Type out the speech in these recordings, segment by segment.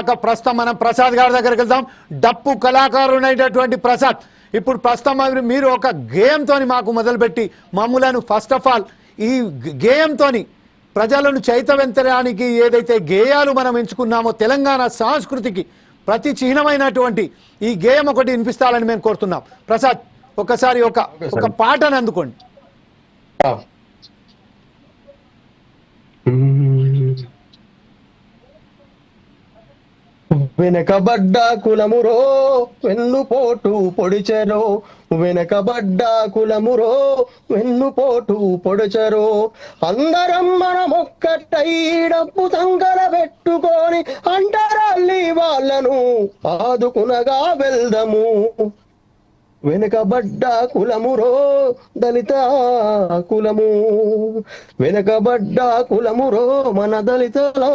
దాకా ప్రస్తుతం మనం ప్రసాద్ గారి దగ్గరికి వెళ్దాం. డప్పు కళాకారుడైనటువంటి ప్రసాద్, ఇప్పుడు ప్రస్తుతం మీరు ఒక గేయంతో మాకు మొదలుపెట్టి మమ్ములను ఫస్ట్ ఆఫ్ ఆల్ ఈ గేయంతో ప్రజలను చైతన్యవంతడానికి ఏదైతే గేయాలు మనం ఎంచుకున్నామో తెలంగాణ సంస్కృతికి ప్రతి చిహ్నమైనటువంటి ఈ గేయం ఒకటి వినిపిస్తాలని మేము కోరుతున్నాం. ప్రసాద్, ఒకసారి ఒక పాటను అందుకోండి. వెనకబడ్డ కులమురో వెన్నుపోటు పొడిచెరో, వెనకబడ్డ కులమురో వెన్నుపోటు పొడిచెరో, అందరం మనమొక్కటై డప్పు సంకల పెట్టుకొని అంటరాల్లి వాళ్ళను ఆదుకునగా వెళ్దము. వెనకబడ్డ కులమురో దళిత కులము, వెనకబడ్డ కులమురో మన దళితల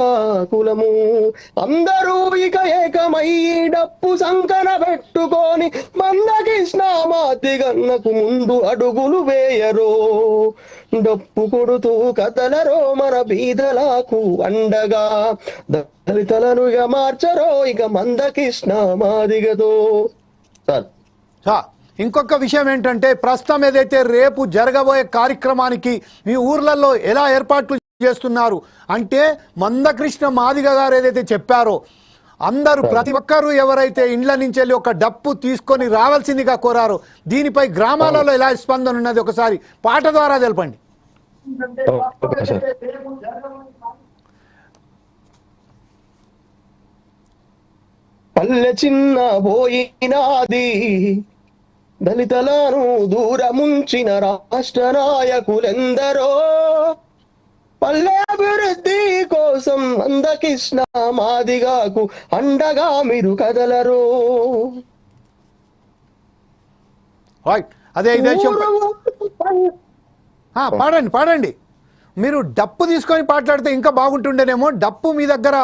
కులము, అందరూ ఇక ఏకమై డప్పు సంకన పెట్టుకొని మందకృష్ణ మాదిగన్నకు ముందు అడుగులు వేయరో, డప్పు కొడుతూ కదలరో మన బీదలకు అండగా, దళితలను ఇక మార్చరో ఇక మందకృష్ణ మాదిగతో. ఇంకొక విషయం ఏంటంటే, ప్రస్తుతం ఏదైతే రేపు జరగబోయే కార్యక్రమానికి మీ ఊర్లలో ఎలా ఏర్పాట్లు చేస్తున్నారు అంటే, మందకృష్ణ మాదిగ గారు ఏదైతే చెప్పారో అందరూ ప్రతి ఒక్కరూ ఎవరైతే ఇండ్ల నుంచి వెళ్ళి ఒక డప్పు తీసుకొని రావాల్సిందిగా కోరారో, దీనిపై గ్రామాలలో ఎలా స్పందన ఉన్నది ఒకసారి పాట ద్వారా తెలపండి. పల్లె చిన్న పోయినాది, దళితలను దూరముంచిన రాష్ట్ర నాయకులెందరో, పల్లె అభివృద్ధి కోసం మందకృష్ణ మాదిగకు అండగా మీరు కదలరు. అదే పాడండి. మీరు డప్పు తీసుకొని మాట్లాడితే ఇంకా బాగుంటుండేనేమో. డప్పు మీ దగ్గర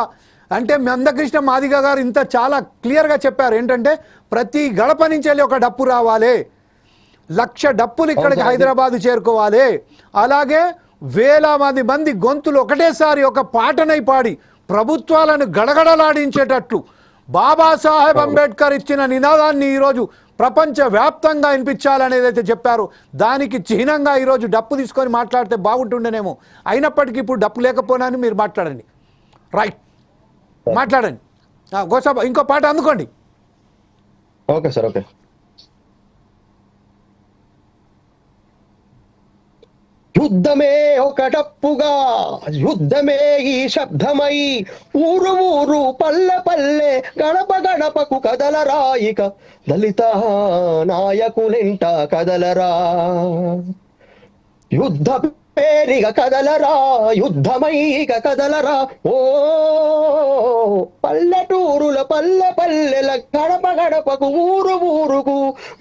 అంటే మందకృష్ణ మాదిగ గారు ఇంత చాలా క్లియర్గా చెప్పారు ఏంటంటే, ప్రతి గడప నుంచి వెళ్ళి ఒక డప్పు రావాలి, 1,00,000 డప్పులు ఇక్కడికి హైదరాబాద్ చేరుకోవాలి, అలాగే వేలాది మంది గొంతులు ఒకటేసారి ఒక పాటనై పాడి ప్రభుత్వాలను గడగడలాడించేటట్లు బాబాసాహెబ్ అంబేద్కర్ ఇచ్చిన నినాదాన్ని ఈరోజు ప్రపంచ వ్యాప్తంగా వినిపించాలనేది అయితే చెప్పారు. దానికి చిహ్నంగా ఈరోజు డప్పు తీసుకొని మాట్లాడితే బాగుంటుండేనేమో. అయినప్పటికీ ఇప్పుడు డప్పు లేకపోయినా మీరు మాట్లాడండి. రైట్, మాట్లాడండి. గోసాబా, ఇంకో పాట అందుకోండి. Okay sir, okay. యుద్ధమే ఒక డప్పుగా, యుద్ధమే ఈ శబ్దమై, ఊరు ఊరు పల్లె పల్లె గడప గడపకు కదలరా, ఇక దళిత నాయకులింట కదలరా, యుద్ధ పేరిగ కదలరా, యుద్ధమైగ కదలరా, ఓ పల్లెటూరుల పల్లె పల్లెల గడప గడపకు ఊరు ఊరుకు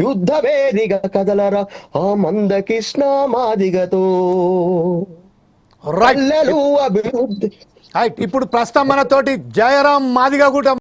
యుద్ధ పేరిగ కదలరా, ఆ మందకృష్ణ మాదిగతో పల్లెలు అభివృద్ధి. ఇప్పుడు ప్రస్తుతం మనతోటి జయరాం మాదిగ కూడా